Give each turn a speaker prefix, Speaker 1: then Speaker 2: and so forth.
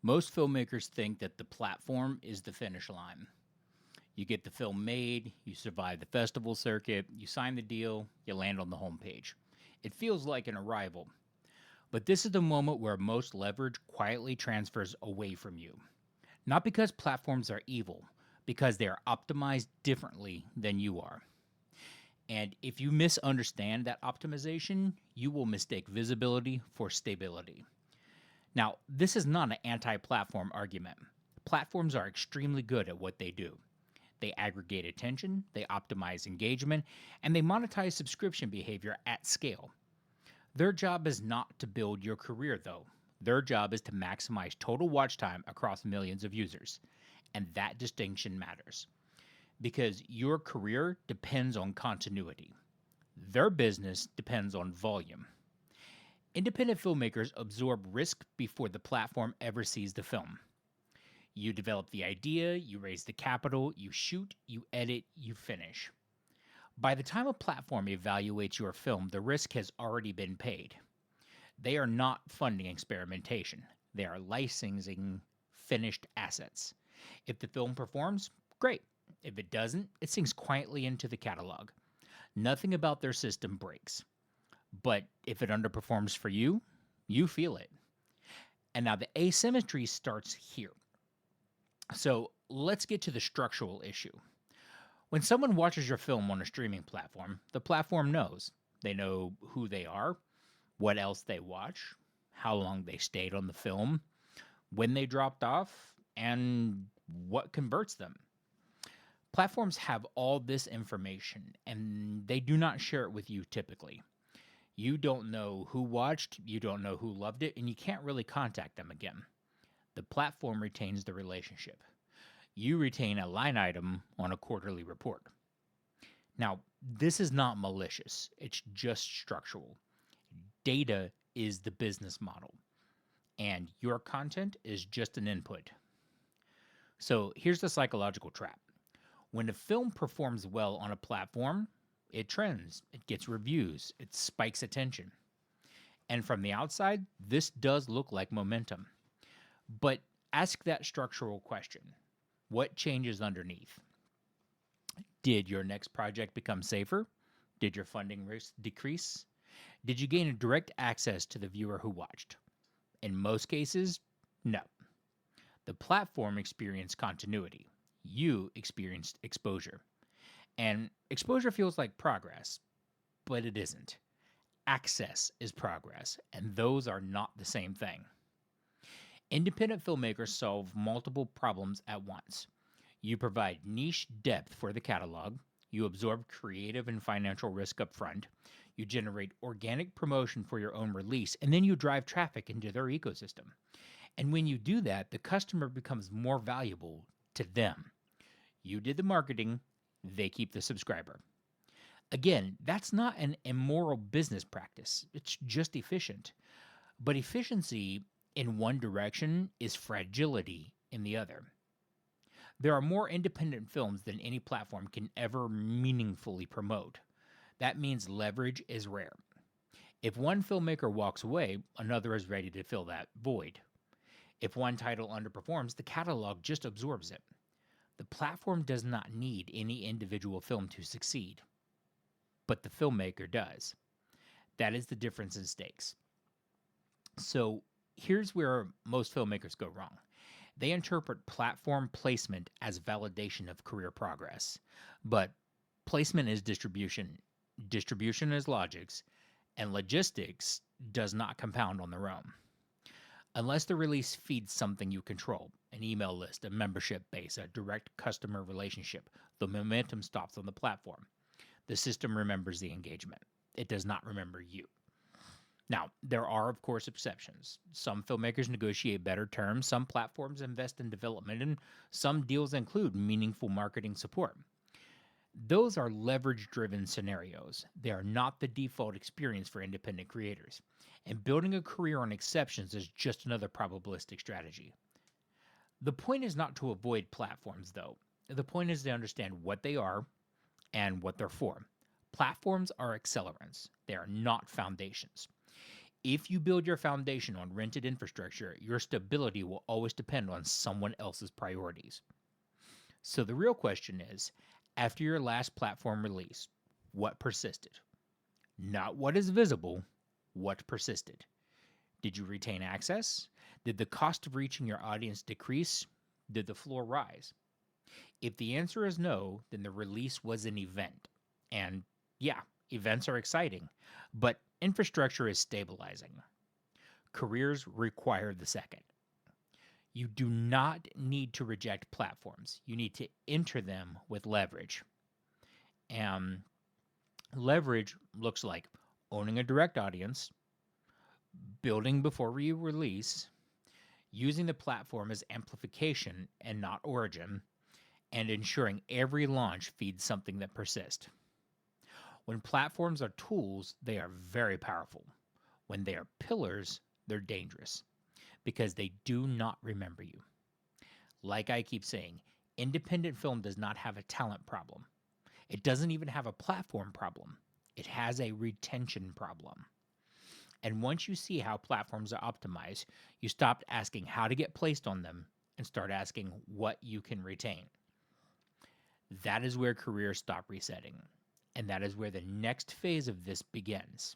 Speaker 1: Most filmmakers think that the platform is the finish line. You get the film made, you survive the festival circuit, you sign the deal, you land on the homepage. It feels like an arrival. But this is the moment where most leverage quietly transfers away from you. Not because platforms are evil, because they are optimized differently than you are. And if you misunderstand that optimization, you will mistake visibility for stability. Now, this is not an anti platform argument. Platforms are extremely good at what they do. They aggregate attention, they optimize engagement, and they monetize subscription behavior at scale. Their job is not to build your career, though. Their job is to maximize total watch time across millions of users. And that distinction matters because your career depends on continuity. Their business depends on volume. Independent filmmakers absorb risk before the platform ever sees the film. You develop the idea, you raise the capital, you shoot, you edit, you finish. By the time a platform evaluates your film, the risk has already been paid. They are not funding experimentation, they are licensing finished assets. If the film performs, great. If it doesn't, it sinks quietly into the catalog. Nothing about their system breaks. But if it underperforms for you, you feel it. And now the asymmetry starts here. So let's get to the structural issue. When someone watches your film on a streaming platform, the platform knows. They know who they are, what else they watch, how long they stayed on the film, when they dropped off, and what converts them. Platforms have all this information, and they do not share it with you typically. You don't know who watched, you don't know who loved it, and you can't really contact them again. The platform retains the relationship. You retain a line item on a quarterly report. Now, this is not malicious, it's just structural. Data is the business model, and your content is just an input. So here's the psychological trap. When a film performs well on a platform, it trends, it gets reviews, it spikes attention. And from the outside, this does look like momentum. But ask that structural question. What changes underneath? Did your next project become safer? Did your funding risk decrease? Did you gain a direct access to the viewer who watched? In most cases, no. The platform experienced continuity. You experienced exposure. And exposure feels like progress, but it isn't. Access is progress, and those are not the same thing. Independent filmmakers solve multiple problems at once. You provide niche depth for the catalog, you absorb creative and financial risk up front, you generate organic promotion for your own release, and then you drive traffic into their ecosystem. And when you do that, the customer becomes more valuable to them. You did the marketing, they keep the subscriber. Again, that's not an immoral business practice, it's just efficient. But efficiency in one direction is fragility in the other. There are more independent films than any platform can ever meaningfully promote. That means leverage is rare. If one filmmaker walks away, another is ready to fill that void. If one title underperforms, the catalog just absorbs it. The platform does not need any individual film to succeed, but the filmmaker does. That is the difference in stakes. So here's where most filmmakers go wrong. They interpret platform placement as validation of career progress, but placement is distribution, distribution is logics, and logistics does not compound on their own. Unless the release feeds something you control, an email list, a membership base, a direct customer relationship, the momentum stops on the platform. The system remembers the engagement. It does not remember you. Now, there are, of course, exceptions. Some filmmakers negotiate better terms, some platforms invest in development, and some deals include meaningful marketing support. Those are leverage-driven scenarios. They are not the default experience for independent creators. And building a career on exceptions is just another probabilistic strategy. The point is not to avoid platforms, though. The point is to understand what they are and what they're for. Platforms are accelerants. They are not foundations. If you build your foundation on rented infrastructure, your stability will always depend on someone else's priorities. So the real question is, after your last platform release, what persisted? Not what is visible, what persisted? Did you retain access? Did the cost of reaching your audience decrease? Did the floor rise? If the answer is no, then the release was an event. And yeah, events are exciting, but infrastructure is stabilizing. Careers require the second. You do not need to reject platforms. You need to enter them with leverage. And leverage looks like owning a direct audience, building before you release, using the platform as amplification and not origin, and ensuring every launch feeds something that persists. When platforms are tools, they are very powerful. When they are pillars, they're dangerous because they do not remember you. Like I keep saying, independent film does not have a talent problem. It doesn't even have a platform problem. It has a retention problem. And once you see how platforms are optimized, you stop asking how to get placed on them and start asking what you can retain. That is where careers stop resetting. And that is where the next phase of this begins.